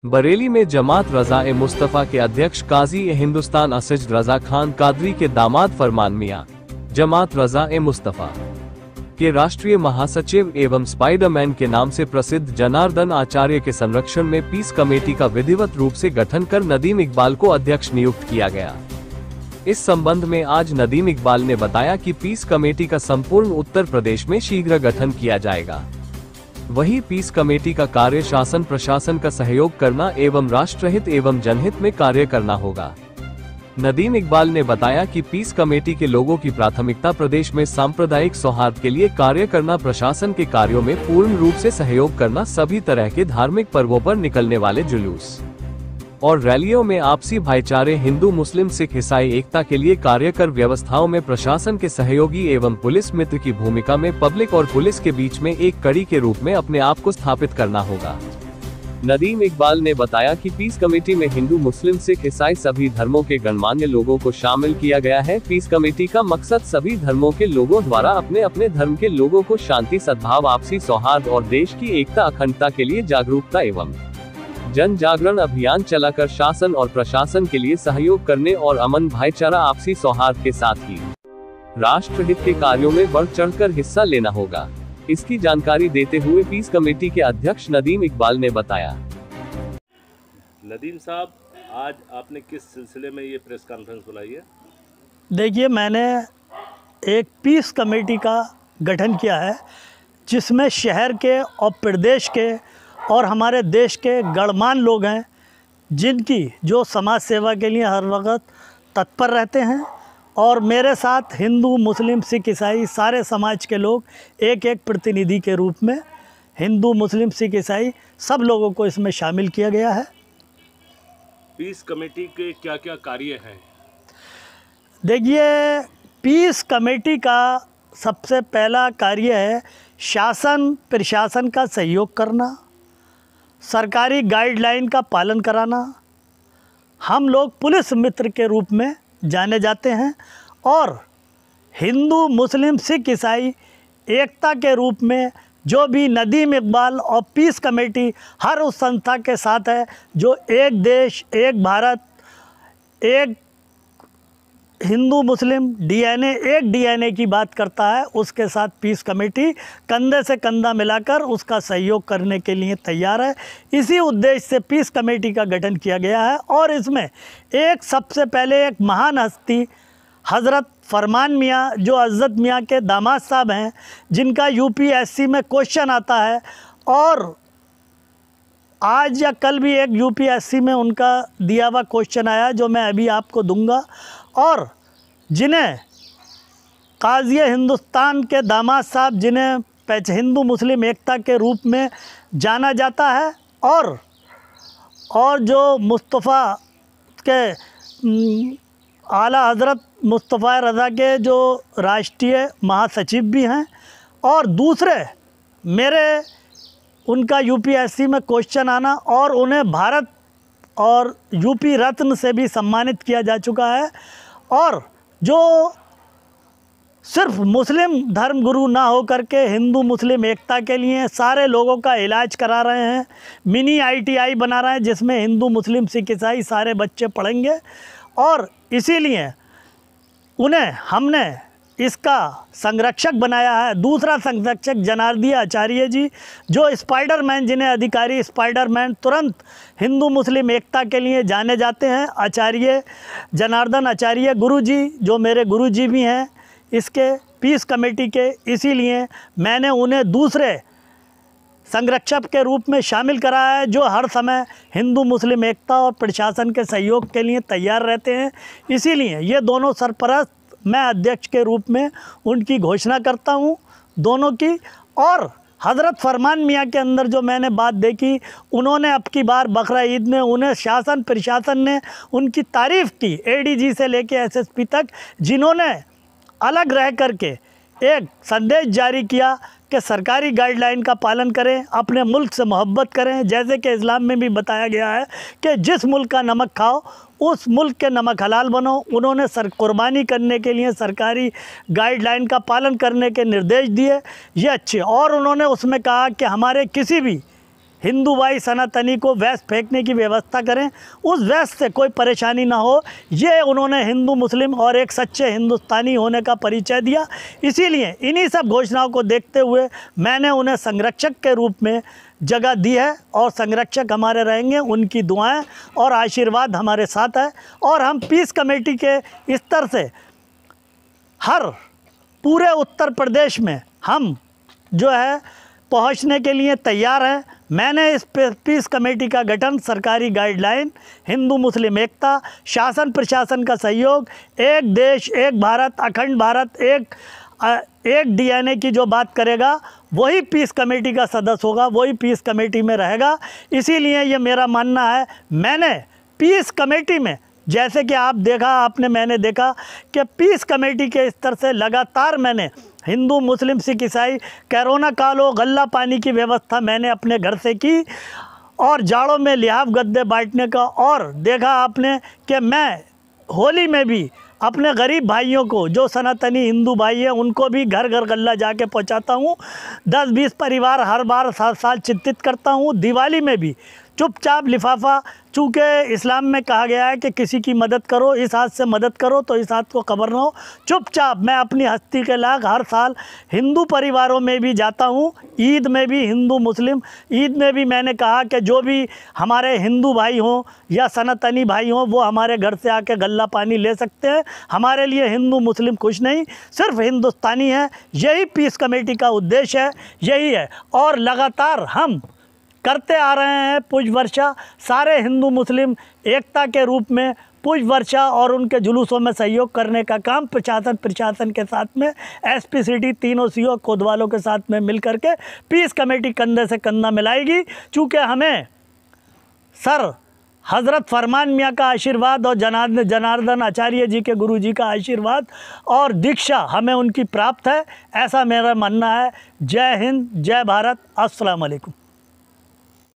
बरेली में जमात रज़ा-ए मुस्तफ़ा के अध्यक्ष काज़ी-ए-हिंदुस्तान असज रज़ा खान कादरी के दामाद फरमान मियां, जमात रज़ा-ए मुस्तफ़ा के राष्ट्रीय महासचिव एवं स्पाइडरमैन के नाम से प्रसिद्ध जनार्दन आचार्य के संरक्षण में पीस कमेटी का विधिवत रूप से गठन कर नदीम इकबाल को अध्यक्ष नियुक्त किया गया। इस संबंध में आज नदीम इकबाल ने बताया कि पीस कमेटी का संपूर्ण उत्तर प्रदेश में शीघ्र गठन किया जाएगा। वहीं पीस कमेटी का कार्य शासन प्रशासन का सहयोग करना एवं राष्ट्रहित एवं जनहित में कार्य करना होगा। नदीम इकबाल ने बताया कि पीस कमेटी के लोगों की प्राथमिकता प्रदेश में सांप्रदायिक सौहार्द के लिए कार्य करना, प्रशासन के कार्यों में पूर्ण रूप से सहयोग करना, सभी तरह के धार्मिक पर्वों पर निकलने वाले जुलूस और रैलियों में आपसी भाईचारे, हिंदू मुस्लिम सिख ईसाई एकता के लिए कार्य कर व्यवस्थाओं में प्रशासन के सहयोगी एवं पुलिस मित्र की भूमिका में पब्लिक और पुलिस के बीच में एक कड़ी के रूप में अपने आप को स्थापित करना होगा। नदीम इकबाल ने बताया कि पीस कमेटी में हिंदू मुस्लिम सिख ईसाई सभी धर्मों के गणमान्य लोगों को शामिल किया गया है। पीस कमेटी का मकसद सभी धर्मों के लोगों द्वारा अपने अपने धर्म के लोगों को शांति, सद्भाव, आपसी सौहार्द और देश की एकता अखंडता के लिए जागरूकता एवं जन जागरण अभियान चलाकर शासन और प्रशासन के लिए सहयोग करने और अमन, भाईचारा, आपसी सौहार्द के साथ ही राष्ट्रहित के कार्यों में बढ़ चढ़कर हिस्सा लेना होगा। इसकी जानकारी देते हुए पीस कमेटी के अध्यक्ष नदीम इकबाल ने बताया। नदीम साहब, आज आपने किस सिलसिले में ये प्रेस कॉन्फ्रेंस बुलाई है? देखिए, मैंने एक पीस कमेटी का गठन किया है जिसमें शहर के और प्रदेश के और हमारे देश के गणमान्य लोग हैं, जिनकी जो समाज सेवा के लिए हर वक्त तत्पर रहते हैं। और मेरे साथ हिंदू मुस्लिम सिख ईसाई सारे समाज के लोग एक एक प्रतिनिधि के रूप में, हिंदू मुस्लिम सिख ईसाई सब लोगों को इसमें शामिल किया गया है। पीस कमेटी के क्या क्या कार्य हैं? देखिए, पीस कमेटी का सबसे पहला कार्य है शासन प्रशासन का सहयोग करना, सरकारी गाइडलाइन का पालन कराना। हम लोग पुलिस मित्र के रूप में जाने जाते हैं और हिंदू मुस्लिम सिख ईसाई एकता के रूप में जो भी नदीम इकबाल और पीस कमेटी हर उस संस्था के साथ है जो एक देश, एक भारत, एक हिंदू मुस्लिम डीएनए, एक डीएनए की बात करता है, उसके साथ पीस कमेटी कंधे से कंधा मिलाकर उसका सहयोग करने के लिए तैयार है। इसी उद्देश्य से पीस कमेटी का गठन किया गया है। और इसमें एक सबसे पहले एक महान हस्ती हज़रत फरमान मियाँ, जो अज़्ज़त मियाँ के दामाद साहब हैं, जिनका यूपीएससी में क्वेश्चन आता है और आज या कल भी एक यूपीएससी में उनका दिया हुआ क्वेश्चन आया जो मैं अभी आपको दूंगा, और जिन्हें काज़ी-ए-हिंदुस्तान के दामाद साहब, जिन्हें हिंदू मुस्लिम एकता के रूप में जाना जाता है, और जो मुस्तफ़ा के आला हज़रत मुस्तफ़ा रज़ा के जो राष्ट्रीय महासचिव भी हैं, और दूसरे मेरे उनका यूपीएससी में क्वेश्चन आना और उन्हें भारत और यूपी रत्न से भी सम्मानित किया जा चुका है, और जो सिर्फ मुस्लिम धर्म गुरु ना हो करके हिंदू मुस्लिम एकता के लिए सारे लोगों का इलाज करा रहे हैं, मिनी आईटीआई बना रहे हैं जिसमें हिंदू मुस्लिम सिख ईसाई सारे बच्चे पढ़ेंगे। और इसीलिए उन्हें हमने इसका संरक्षक बनाया है। दूसरा संरक्षक जनार्दन आचार्य जी, जो स्पाइडरमैन, जिन्हें अधिकारी स्पाइडरमैन तुरंत हिंदू मुस्लिम एकता के लिए जाने जाते हैं, आचार्य जनार्दन आचार्य गुरुजी, जो मेरे गुरुजी भी हैं इसके पीस कमेटी के। इसीलिए मैंने उन्हें दूसरे संरक्षक के रूप में शामिल कराया है, जो हर समय हिंदू मुस्लिम एकता और प्रशासन के सहयोग के लिए तैयार रहते हैं। इसीलिए ये दोनों सरपरस्त मैं अध्यक्ष के रूप में उनकी घोषणा करता हूं, दोनों की। और हज़रत फरमान मियाँ के अंदर जो मैंने बात देखी, उन्होंने अब की बार बकरा ईद में उन्हें शासन प्रशासन ने उनकी तारीफ़ की, एडीजी से लेके एसएसपी तक, जिन्होंने अलग रह करके एक संदेश जारी किया कि सरकारी गाइडलाइन का पालन करें, अपने मुल्क से मोहब्बत करें। जैसे कि इस्लाम में भी बताया गया है कि जिस मुल्क का नमक खाओ उस मुल्क के नमक हलाल बनो। उन्होंने कुर्बानी करने के लिए सरकारी गाइडलाइन का पालन करने के निर्देश दिए, ये अच्छे। और उन्होंने उसमें कहा कि हमारे किसी भी हिंदू भाई सनातनी को वेस्ट फेंकने की व्यवस्था करें, उस वेस्ट से कोई परेशानी ना हो। ये उन्होंने हिंदू मुस्लिम और एक सच्चे हिंदुस्तानी होने का परिचय दिया। इसीलिए इन्हीं सब घोषणाओं को देखते हुए मैंने उन्हें संरक्षक के रूप में जगह दी है और संरक्षक हमारे रहेंगे। उनकी दुआएं और आशीर्वाद हमारे साथ है और हम पीस कमेटी के स्तर से हर पूरे उत्तर प्रदेश में हम जो है पहुंचने के लिए तैयार हैं। मैंने इस पीस कमेटी का गठन सरकारी गाइडलाइन, हिंदू मुस्लिम एकता, शासन प्रशासन का सहयोग, एक देश एक भारत, अखंड भारत, एक डीएनए की जो बात करेगा वही पीस कमेटी का सदस्य होगा, वही पीस कमेटी में रहेगा। इसीलिए ये मेरा मानना है। मैंने पीस कमेटी में जैसे कि मैंने देखा कि पीस कमेटी के स्तर से लगातार मैंने हिंदू मुस्लिम सिख ईसाई, कोरोना काल हो, गल्ला पानी की व्यवस्था मैंने अपने घर से की और जाड़ों में लिहाफ गद्दे बांटने का, और देखा आपने कि मैं होली में भी अपने गरीब भाइयों को जो सनातनी हिंदू भाई हैं उनको भी घर घर गल्ला जाके पहुंचाता हूं। 10-20 परिवार हर बार 7 साल चिंतित करता हूं। दिवाली में भी चुपचाप लिफाफा, चूँकि इस्लाम में कहा गया है कि किसी की मदद करो, इस हाथ से मदद करो तो इस हाथ को खबर ना हो, चुपचाप मैं अपनी हस्ती के लाग हर साल हिंदू परिवारों में भी जाता हूँ। ईद में भी हिंदू मुस्लिम, ईद में भी मैंने कहा कि जो भी हमारे हिंदू भाई हों या सनातनी भाई हों वो हमारे घर से आके गल्ला पानी ले सकते हैं। हमारे लिए हिंदू मुस्लिम कुछ नहीं, सिर्फ हिंदुस्तानी है। यही पीस कमेटी का उद्देश्य है, यही है। और लगातार हम करते आ रहे हैं पुष्प वर्षा, सारे हिंदू मुस्लिम एकता के रूप में पुष्प वर्षा और उनके जुलूसों में सहयोग करने का काम प्रशासन के साथ में, एसपी सिटी तीनों सीओ कोतवालों के साथ में मिल करके पीस कमेटी कंधे से कंधा मिलाएगी। चूँकि हमें सर हज़रत फरमान मियाँ का आशीर्वाद और जनार्दन आचार्य जी के गुरु जी का आशीर्वाद और दीक्षा हमें उनकी प्राप्त है, ऐसा मेरा मानना है। जय हिंद, जय भारत, अस्सलाम वालेकुम।